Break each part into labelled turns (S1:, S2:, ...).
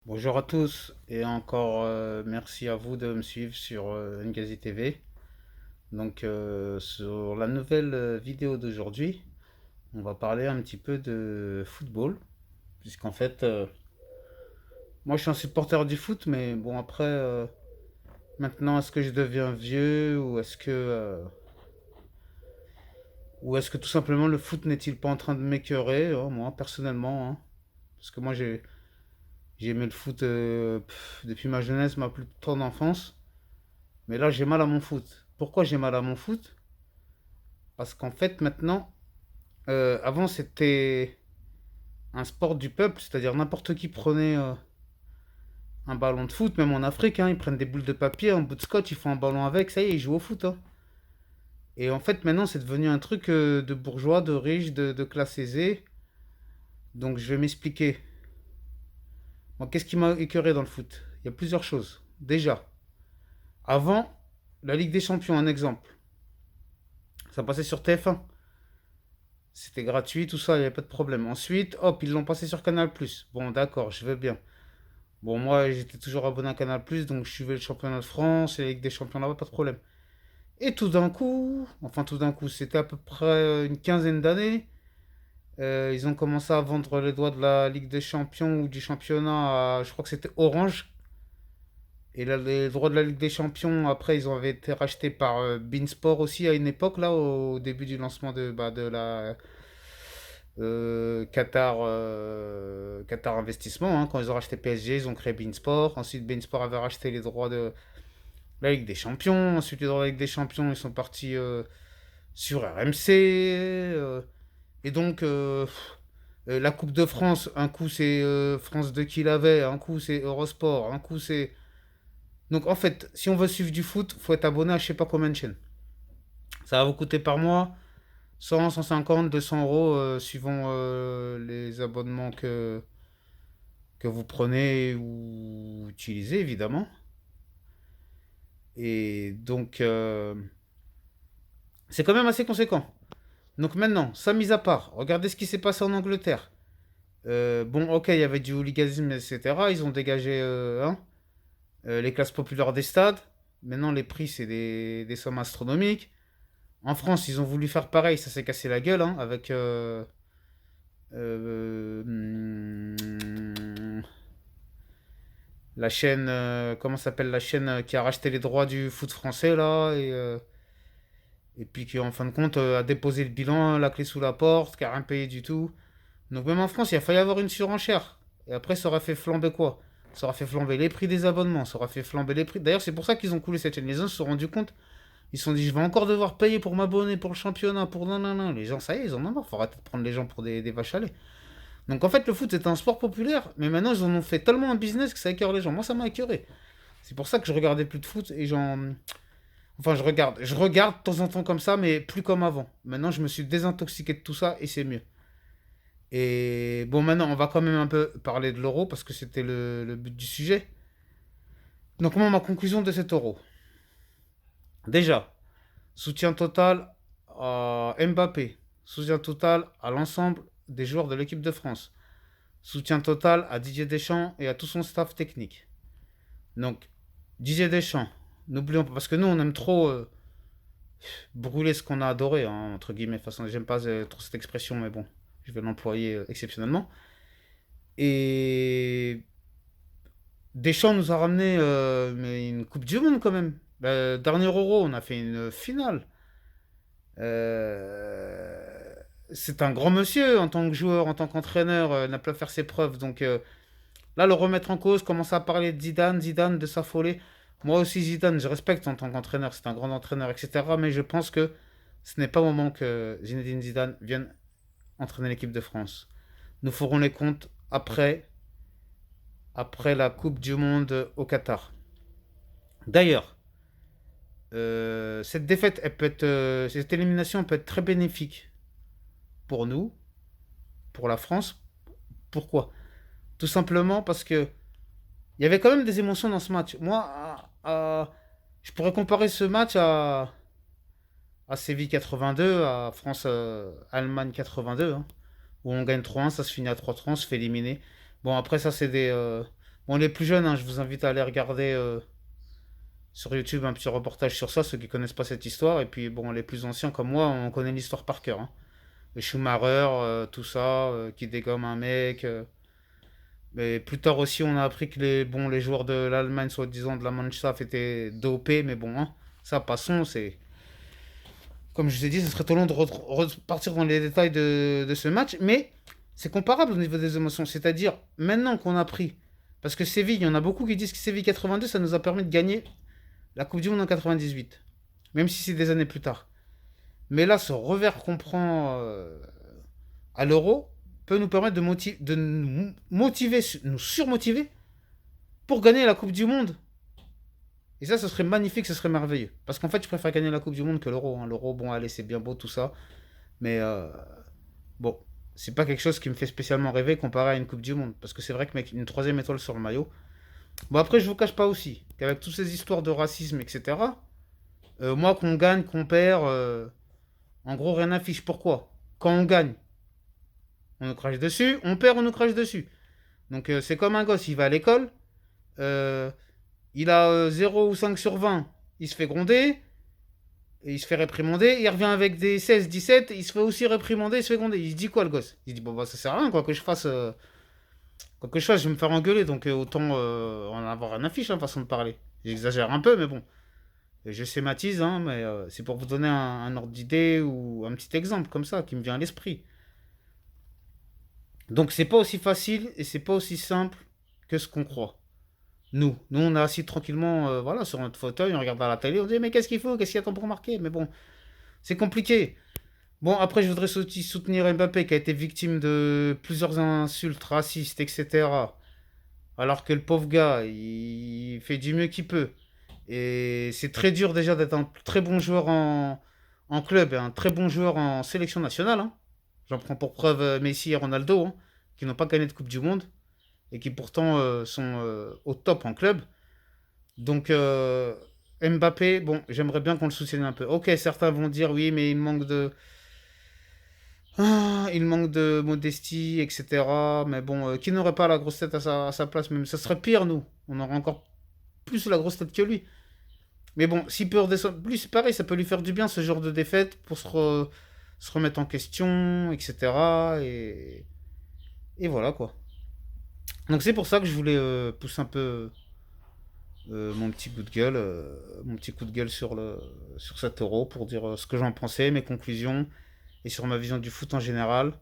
S1: Bonjour à tous et encore merci à vous de me suivre sur Ngazi TV. Sur la nouvelle vidéo d'aujourd'hui, on va parler un petit peu de football, puisqu'en fait, moi je suis un supporter du foot, mais bon après, maintenant est-ce que je deviens vieux ou est-ce que tout simplement le foot n'est-il pas en train de m'écœurer, hein, moi personnellement, hein. Parce que moi j'ai aimé le foot depuis ma jeunesse, ma plus tendre enfance. Mais là, j'ai mal à mon foot. Pourquoi j'ai mal à mon foot? Parce qu'en fait, maintenant, avant, c'était un sport du peuple, c'est-à-dire n'importe qui prenait un ballon de foot, même en Afrique, hein, ils prennent des boules de papier, un bout de scotch, ils font un ballon avec, ça y est, ils jouent au foot, hein. Et en fait, maintenant, c'est devenu un truc de bourgeois, de riches, de classe aisée. Donc, je vais m'expliquer. Moi, qu'est-ce qui m'a écœuré dans le foot? Il y a plusieurs choses. Déjà, avant, la Ligue des Champions, un exemple. Ça passait sur TF1. C'était gratuit, tout ça, il n'y avait pas de problème. Ensuite, hop, ils l'ont passé sur Canal+. Bon, d'accord, je veux bien. Bon, moi, j'étais toujours abonné à Canal+, donc je suivais le championnat de France et la Ligue des Champions là-bas, pas de problème. Et tout d'un coup, enfin tout d'un coup, c'était à peu près une quinzaine d'années, ils ont commencé à vendre les droits de la Ligue des Champions ou du championnat à, je crois que c'était Orange. Et là, les droits de la Ligue des Champions, après, ils avaient été rachetés par Beansport aussi à une époque, là, au début du lancement de la Qatar Investissement, hein. Quand ils ont racheté PSG, ils ont créé Beansport. Ensuite, Beansport avait racheté les droits de la Ligue des Champions. Ensuite, les droits de la Ligue des Champions, ils sont partis sur RMC. Et donc, la Coupe de France, un coup c'est France 2 qui l'avait, un coup c'est Eurosport, un coup c'est. Donc, en fait, si on veut suivre du foot, faut être abonné à je sais pas combien de chaînes. Ça va vous coûter par mois 100, 150, 200 euros suivant les abonnements que vous prenez ou utilisez, évidemment. Et donc, c'est quand même assez conséquent. Donc maintenant, ça mis à part, regardez ce qui s'est passé en Angleterre. Bon, ok, il y avait du hooliganisme, etc. Ils ont dégagé les classes populaires des stades. Maintenant, les prix, c'est des sommes astronomiques. En France, ils ont voulu faire pareil, ça s'est cassé la gueule, hein, avec la chaîne, comment s'appelle la chaîne qui a racheté les droits du foot français là et puis qui en fin de compte a déposé le bilan, la clé sous la porte, qui a rien payé du tout. Donc même en France, il a failli avoir une surenchère. Et après, ça aurait fait flamber quoi? Ça aurait fait flamber les prix des abonnements, ça aurait fait flamber les prix. D'ailleurs, c'est pour ça qu'ils ont coulé cette chaîne. Les gens se sont rendus compte, ils se sont dit, je vais encore devoir payer pour m'abonner, pour le championnat, pour non, non, non. Les gens, ça y est, ils en ont marre. Faut arrêter de prendre les gens pour des vaches à lait. Donc en fait, le foot, c'est un sport populaire, mais maintenant, ils en ont fait tellement un business que ça écœure les gens. Moi, ça m'a écœuré. C'est pour ça que je regardais plus de foot et j'en. Enfin, je regarde. Je regarde de temps en temps comme ça, mais plus comme avant. Maintenant, je me suis désintoxiqué de tout ça et c'est mieux. Et bon, maintenant, on va quand même un peu parler de l'euro parce que c'était le but du sujet. Donc, moi, ma conclusion de cet euro. Déjà, soutien total à Mbappé. Soutien total à l'ensemble des joueurs de l'équipe de France. Soutien total à Didier Deschamps et à tout son staff technique. Donc, Didier Deschamps, n'oublions pas, parce que nous, on aime trop brûler ce qu'on a adoré, hein, entre guillemets. De toute façon, j'aime pas trop cette expression, mais bon, je vais l'employer exceptionnellement. Et Deschamps nous a ramené mais une Coupe du Monde quand même. Dernier Euro, on a fait une finale. Euh, c'est un grand monsieur en tant que joueur, en tant qu'entraîneur, n'a pas faire ses preuves. Donc là, le remettre en cause, commencer à parler de Zidane, Zidane de s'affoler. Moi aussi, Zidane, je respecte en tant qu'entraîneur, c'est un grand entraîneur, etc. Mais je pense que ce n'est pas au moment que Zinedine Zidane vienne entraîner l'équipe de France. Nous ferons les comptes après la Coupe du Monde au Qatar. D'ailleurs, cette défaite, cette élimination peut être très bénéfique pour nous, pour la France. Pourquoi? Tout simplement parce que il y avait quand même des émotions dans ce match. Moi, je pourrais comparer ce match à Séville 82, à France-Allemagne 82, hein, où on gagne 3-1, ça se finit à 3-3, on se fait éliminer. Bon, après, ça, c'est des Bon, les plus jeunes, hein, je vous invite à aller regarder sur YouTube un petit reportage sur ça, ceux qui connaissent pas cette histoire. Et puis, bon, les plus anciens comme moi, on connaît l'histoire par cœur, hein. Le Schumacher, tout ça, qui dégomme un mec. Mais plus tard aussi, on a appris que les joueurs de l'Allemagne, soi-disant de la Mannschaft, étaient dopés. Mais bon, hein, ça, passons. Comme je vous ai dit, ce serait trop long de repartir dans les détails de ce match. Mais c'est comparable au niveau des émotions. C'est-à-dire, maintenant qu'on a pris. Parce que Séville, il y en a beaucoup qui disent que Séville 82, ça nous a permis de gagner la Coupe du Monde en 98. Même si c'est des années plus tard. Mais là, ce revers qu'on prend à l'euro peut nous permettre de nous motiver, nous surmotiver pour gagner la Coupe du Monde. Et ça, ce serait magnifique, ce serait merveilleux. Parce qu'en fait, je préfère gagner la Coupe du Monde que l'euro, hein. L'euro, bon, allez, c'est bien beau tout ça. Mais bon, c'est pas quelque chose qui me fait spécialement rêver comparé à une Coupe du Monde. Parce que c'est vrai que mec, une troisième étoile sur le maillot. Bon, après, je vous cache pas aussi qu'avec toutes ces histoires de racisme, etc., moi, qu'on gagne, qu'on perd, en gros, rien n'affiche. Pourquoi? Quand on gagne, on nous crache dessus. On perd, on nous crache dessus. Donc, c'est comme un gosse, il va à l'école. euh, il a 0 ou 5 sur 20. Il se fait gronder. Et il se fait réprimander. Il revient avec des 16, 17. Il se fait aussi réprimander. Il se fait gronder. Il se dit quoi, le gosse? Il se dit, bon, bah, ça sert à rien, quoi que je fasse. Quoi que je fasse, je vais me faire engueuler. Donc, autant en avoir un affiche, hein, façon de parler. J'exagère un peu, mais bon. Et je schématise, hein, mais c'est pour vous donner un ordre d'idée ou un petit exemple comme ça qui me vient à l'esprit. Donc c'est pas aussi facile et c'est pas aussi simple que ce qu'on croit. Nous on est assis tranquillement, voilà, sur notre fauteuil, on regarde à la télé, on dit mais qu'est-ce qu'il faut, qu'est-ce qu'il y a tant pour marquer. Mais bon, c'est compliqué. Bon, après je voudrais aussi soutenir Mbappé qui a été victime de plusieurs insultes racistes, etc. Alors que le pauvre gars, il fait du mieux qu'il peut. Et c'est très dur déjà d'être un très bon joueur en club et un très bon joueur en sélection nationale, hein. J'en prends pour preuve Messi et Ronaldo, hein, qui n'ont pas gagné de Coupe du Monde et qui pourtant sont au top en club. Donc Mbappé, bon, j'aimerais bien qu'on le soutienne un peu. Ok, certains vont dire oui, mais il manque de modestie, etc. Mais bon, qui n'aurait pas la grosse tête à sa place même? Ça serait pire, nous. On aurait encore plus la grosse tête que lui. Mais bon, s'il peut redescendre plus, c'est pareil, ça peut lui faire du bien ce genre de défaite pour se remettre en question, etc. Et voilà quoi. Donc c'est pour ça que je voulais pousser un peu mon petit coup de gueule sur cet euro pour dire ce que j'en pensais, mes conclusions et sur ma vision du foot en général.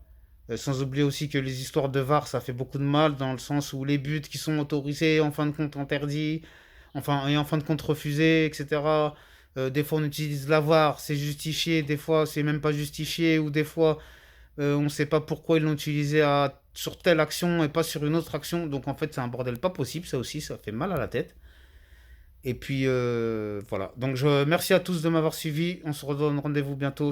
S1: Sans oublier aussi que les histoires de VAR, ça fait beaucoup de mal dans le sens où les buts qui sont autorisés, en fin de compte interdits, enfin, et en fin de compte refusés, etc. Des fois on utilise la VAR, c'est justifié, des fois c'est même pas justifié, ou des fois on ne sait pas pourquoi ils l'ont utilisé sur telle action et pas sur une autre action. Donc en fait c'est un bordel pas possible, ça aussi, ça fait mal à la tête. Et puis voilà. Donc merci à tous de m'avoir suivi. On se redonne rendez-vous bientôt